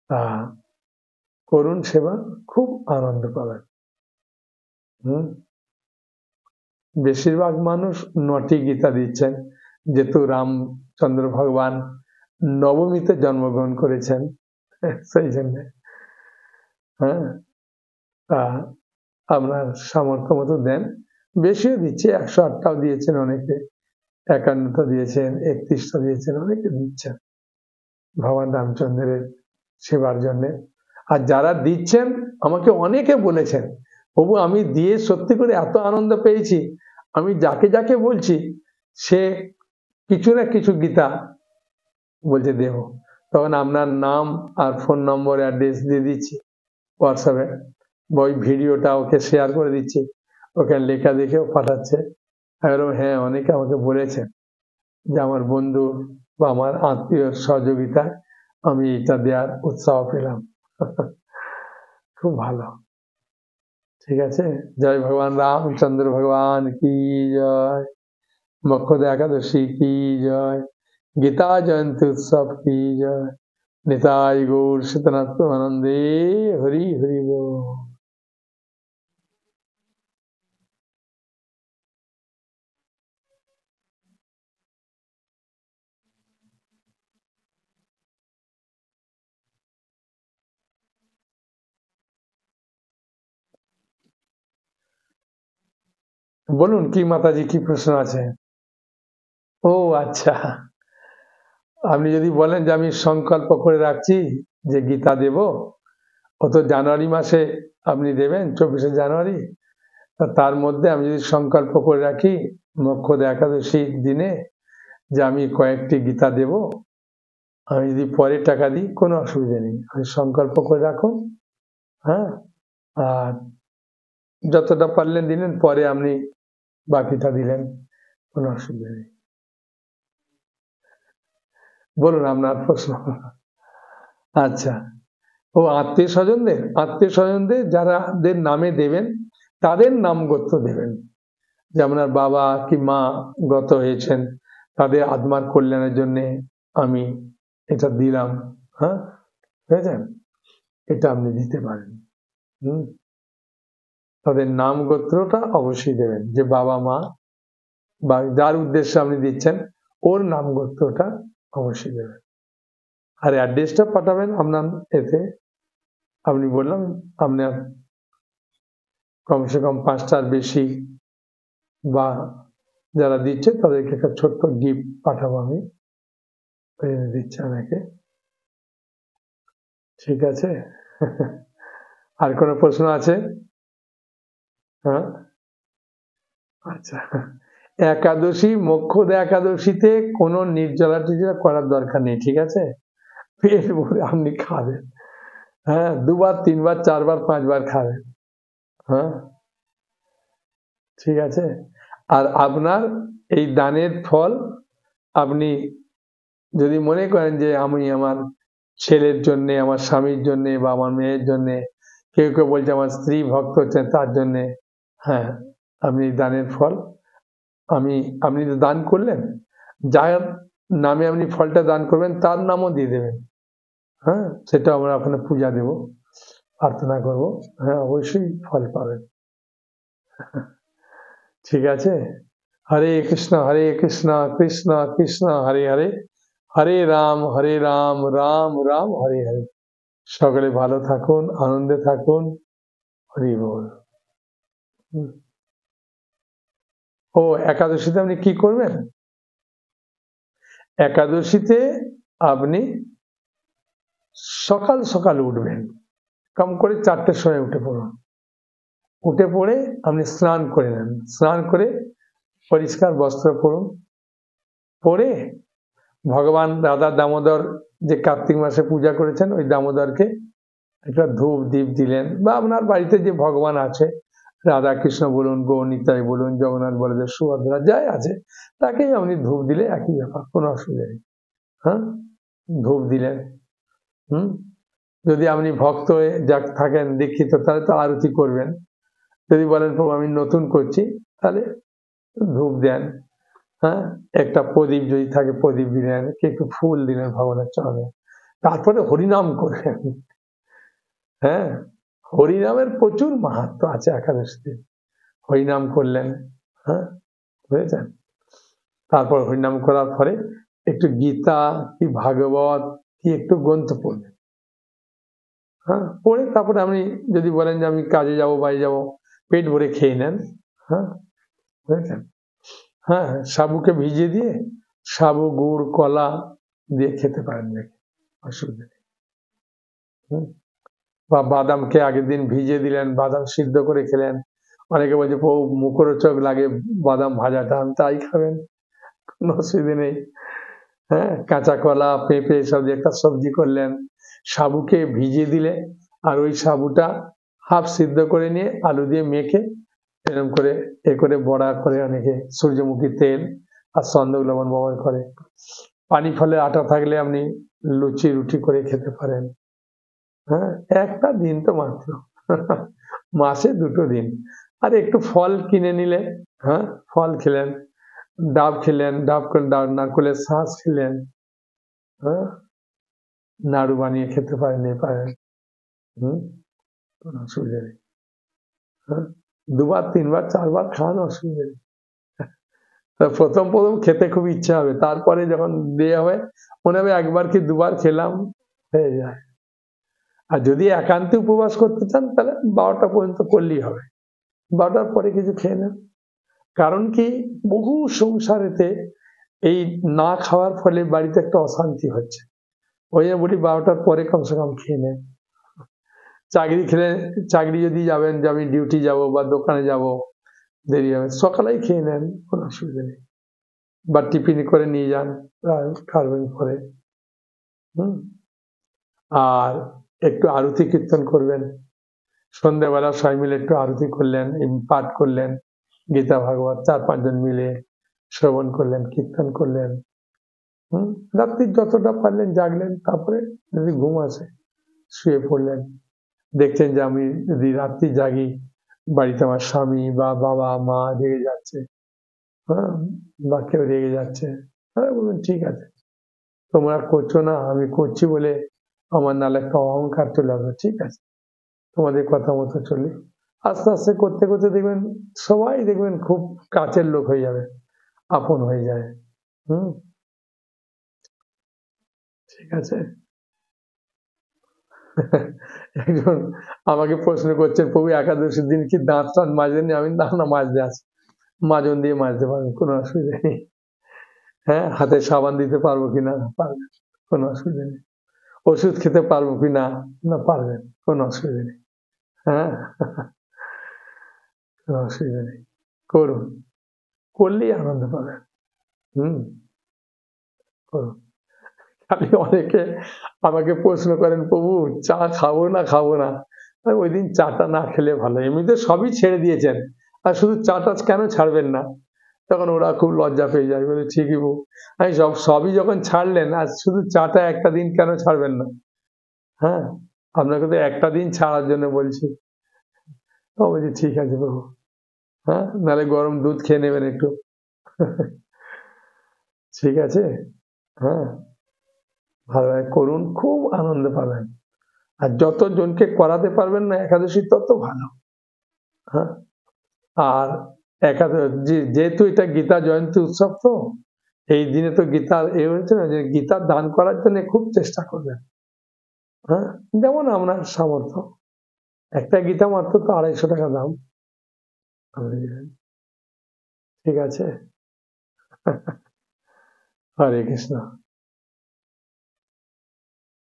তা করুন সেবা, খুব আনন্দ পাবেন। বেশিরভাগ মানুষ 9টি গীতা দিচ্ছেন, যেহেতু রামচন্দ্র ভগবান নবমীতে জন্মগ্রহণ করেছেন সেই জন্য। হ্যাঁ, তা আপনার সামর্থ্য মতো দেন, বেশিও দিচ্ছে, 108টাও দিয়েছেন অনেকে, 51টা দিয়েছেন, 31টা দিয়েছেন, অনেকে দিচ্ছেন ভগবান রামচন্দ্রের সেবার জন্য। আর যারা দিচ্ছেন আমাকে অনেকে বলেছেন, প্রভু আমি দিয়ে সত্যি করে এত আনন্দ পেয়েছি, আমি যাকে যাকে বলছি সে কিছু না কিছু গীতা বলছে দেব। তখন আপনার নাম আর ফোন নম্বর অ্যাড্রেস দিয়ে দিচ্ছি হোয়াটসঅ্যাপে, ওই ভিডিওটা ওকে শেয়ার করে দিচ্ছি, ওখানে লেখা দেখেও পাঠাচ্ছে। হ্যাঁ, অনেকে আমাকে বলেছেন যে আমার বন্ধু বা আমার আত্মীয় সহযোগিতায় আমি এটা দেওয়ার উৎসাহ পেলাম। খুব ভালো, ঠিক আছে। জয় ভগবান রামচন্দ্র ভগবান কি জয়, মক্ষদ একাদশী কি জয়, গীতা জয়ন্তী উৎসব কি জয়, নিতাই গৌর সীতানাথ আনন্দে হরি হরি বল। বলুন কি মাতাজি, কি প্রশ্ন আছে? ও আচ্ছা, আপনি যদি বলেন যে আমি সংকল্প করে রাখছি যে গীতা দেব, ও তো জানুয়ারি মাসে আপনি দেবেন, 24শে জানুয়ারি, তার মধ্যে আমি যদি সংকল্প করে রাখি মক্ষদ একাদশীর দিনে যে আমি কয়েকটি গীতা দেব, আমি যদি পরে টাকা দিই কোনো অসুবিধা নেই, আমি সংকল্প করে রাখুন। হ্যাঁ, আর যতটা পারলেন দিলেন, পরে আপনি বাকিটা দিলেন, কোনো অসুবিধা নেই। বলুন আপনার প্রশ্ন। আচ্ছা, ও আত্মীয় স্বজনদের যারাদের নামে দেবেন তাদের নাম গোত্র দেবেন, যে আপনার বাবা কি মা গত হয়েছেন, তাদের আত্মার কল্যাণের জন্য আমি এটা দিলাম। হ্যাঁ, বুঝেছেন, এটা আপনি দিতে পারেন। তাদের নাম গোত্রটা অবশ্যই দেবেন, যে বাবা মা বা যার উদ্দেশ্যে আপনি দিচ্ছেন ওর নাম গোত্রটা অবশ্যই দেবেন। আর অ্যাড্রেসটা পাঠাবেন আপনার এতে, আপনি বললাম আপনার কমসে কম 5টার বেশি বা যারা দিচ্ছে তাদেরকে একটা ছোট্ট গিফট পাঠাবো আমি, দিচ্ছে অনেকে। ঠিক আছে। আর কোনো প্রশ্ন আছে? হ্যাঁ, আচ্ছা, একাদশী মক্ষদ একাদশীতে কোনো নির্জলা টির্জলা করার দরকার নেই, ঠিক আছে, পেট ভরে আপনি খাবেন। হ্যাঁ, 2বার 3বার 4বার 5বার খাবেন। হ্যাঁ, ঠিক আছে। আর আপনার এই দানের ফল আপনি যদি মনে করেন যে আমি আমার ছেলের জন্যে, আমার স্বামীর জন্যে বা আমার মেয়ের জন্যে, কেউ কেউ বলছে আমার স্ত্রী ভক্ত হচ্ছেন তার জন্যে, হ্যাঁ, আপনি দানের ফল আপনি তো দান করলেন, যার নামে আপনি ফলটা দান করবেন তার নামও দিয়ে দেবেন। হ্যাঁ, সেটা আমরা ওখানে পূজা দেব, প্রার্থনা করব, হ্যাঁ অবশ্যই ফল পাবেন। ঠিক আছে, হরে কৃষ্ণ কৃষ্ণ কৃষ্ণ হরে হরে, হরে রাম রাম রাম হরে হরে। সকলে ভালো থাকুন, আনন্দে থাকুন। হরি বল। ও একাদশীতে আপনি কি করবেন? একাদশীতে আপনি সকাল সকাল উঠবেন, কম করে 4টের সময় উঠে পড়ুন। উঠে পড়ে আপনি স্নান করে নেন, স্নান করে পরিষ্কার বস্ত্র পরুন, পরে ভগবান রাধা দামোদর যে কার্তিক মাসে পূজা করেছেন ওই দামোদরকে একটা ধূপ দীপ দিলেন, বা আপনার বাড়িতে যে ভগবান আছে, রাধা কৃষ্ণ বলুন, গৌনিতাই বলুন, জগন্নাথ বলদেব, সুভদ্রা যাই আছে, তাকেই আপনি ধূপ দিলে একই ব্যাপার, কোনো অসুবিধা নেই। হ্যাঁ, ধূপ দিলেন। যদি আপনি ভক্ত হয়ে যা থাকেন, দীক্ষিত, তাহলে তো আরতি করবেন। যদি বলেন প্রভু আমি নতুন করছি, তাহলে ধূপ দেন। হ্যাঁ, একটা প্রদীপ যদি থাকে প্রদীপ দিলেন, একটু ফুল দিলেন ভগবানের চরণে, তারপরে হরিনাম করলেন। হ্যাঁ, হরিনামের প্রচুর মাহাত্ম্য আছে একাদশীতে। হরিনাম করলেন, হ্যাঁ, বুঝেছেন? তারপর হরিনাম করার পরে একটু গীতা কি ভাগবত কি একটু গ্রন্থ পড়লেন। হ্যাঁ, পড়ে তারপরে আপনি যদি বলেন যে আমি কাজে যাব, বাইরে যাব, পেট ভরে খেয়ে নেন। হ্যাঁ, বুঝেছেন? হ্যাঁ, সাবুকে ভিজিয়ে দিয়ে সাবু, গুড়, কলা দিয়ে খেতে পারেন নাকি, অসুবিধা নেই। বা বাদামকে আগের দিন ভিজিয়ে দিলেন, বাদাম সিদ্ধ করে খেলেন। অনেকে বলছে মুখরোচক লাগে বাদাম ভাজাটা, আমি তাই খাবেন, কোনো অসুবিধা নেই। হ্যাঁ, কাঁচা কলা, পেঁপে সব দিয়ে একটা সবজি করলেন, সাবুকে ভিজিয়ে দিলে, আর ওই সাবুটা হাফ সিদ্ধ করে নিয়ে আলু দিয়ে মেখে এরকম করে করে বড়া করে, অনেকে সূর্যমুখী তেল আর সন্দক লবণ ব্যবহার করে। পানি ফলের আটা থাকলে আপনি লুচি রুটি করে খেতে পারেন। হ্যাঁ, একটা দিন তো মাত্র, মাসে 2টো দিন। আর একটু ফল কিনে নিলে, হ্যাঁ, ফল খেলেন, ডাব খেলেন, নারকলের শাঁস খেলেন, হ্যাঁ, নাড়ু বানিয়ে খেতে পারেন, পারেন। কোনো অসুবিধা নেই। হ্যাঁ, 2বার 3বার 4বার খান, অসুবিধা নেই। প্রথম খেতে খুব ইচ্ছা হবে, তারপরে যখন দেওয়া হবে মনে হবে একবার কি 2বার খেলাম, হয়ে যায়। আর যদি একান্তে উপবাস করতে চান তাহলে 12টা পর্যন্ত করলেই হবে, 12টার পরে কিছু খেয়ে নেন। কারণ কি, বহু সংসারেতে এই না খাওয়ার ফলে বাড়িতে একটা অশান্তি হচ্ছে। ওই জন্য বলি 12টার পরে কমসে কম খেয়ে নেন। চাকরি যদি যাবেন যে আমি ডিউটি যাব বা দোকানে যাব, দেরি হবে, সকালেই খেয়ে নেন, কোনো অসুবিধা নেই। বা টিফিন করে নিয়ে যান, খাবেন পরে। আর একটু আরতি কীর্তন করবেন, সন্ধ্যাবেলা সবাই মিলে একটু আরতি করলেন, পাঠ করলেন, গীতা ভাগবত 4-5 জন মিলে শ্রবণ করলেন, কীর্তন করলেন। রাত্রি যতটা পারলেন জাগলেন, তারপরে যদি ঘুম আসে শুয়ে পড়লেন। দেখছেন যে আমি যদি রাত্রি জাগি, বাড়িতে আমার স্বামী বা বাবা মা রেগে যাচ্ছে, হ্যাঁ, বা কেউ রেগে যাচ্ছে, তাহলে বলবেন ঠিক আছে, তোমরা করছো না, আমি করছি বলে আমার নাহলে একটা অহংকার চলে আসবে, ঠিক আছে, তোমাদের কথা মতো চলি। আস্তে আস্তে করতে করতে দেখবেন সবাই দেখবেন খুব কাছের লোক হয়ে যাবে, আপন হয়ে যায়। ঠিক আছে। একজন আমাকে প্রশ্ন করছেন, প্রভু একাদশীর দিন কি দাঁত টাত মাজেননি? আমি না মাজতে আছে, মাজন দিয়ে মাজতে পারবেন, কোনো অসুবিধা নেই। হ্যাঁ, হাতে সাবান দিতে পারবো কিনা? পারবেন, কোনো অসুবিধা নেই। ওষুধ খেতে পারবো কিনা? না, পারবেন, কোনো অসুবিধা নেই। হ্যাঁ, কোনো অসুবিধা নেই, করুন, করলেই আনন্দ পাবেন। করুন। খালি অনেকে আমাকে প্রশ্ন করেন, প্রভু চা খাবো না, ওই দিন চাটা না খেলে ভালো, এমনিতে সবই ছেড়ে দিয়েছেন, আর শুধু চাটা কেন ছাড়বেন না? তখন ওরা খুব লজ্জা পেয়ে যায়, বলে ঠিকই বউ, আমি সবই যখন ছাড়লেন, আর শুধু চাটা একটা দিন কেন ছাড়বেন না? হ্যাঁ, আপনাকে তো একটা দিন ছাড়ার জন্য বলছি। ও বলছি ঠিক আছে বাবু, হ্যাঁ, নাহলে গরম দুধ খেয়ে নেবেন একটু। ঠিক আছে, হ্যাঁ, ভালোভাবে করুন, খুব আনন্দ পাবেন। আর যতজনকে করাতে পারবেন না একাদশী, তত ভালো। হ্যাঁ, আর যেহেতু এটা গীতা জয়ন্তী উৎসব, তো এই দিনে তো গীতা হয়েছে না, যে গীতা দান করার জন্য খুব চেষ্টা করবেন। হ্যাঁ, যেমন আপনার সামর্থ্য, একটা গীতা মাত্র তো 250 টাকা দাম। ঠিক আছে। হরে কৃষ্ণ।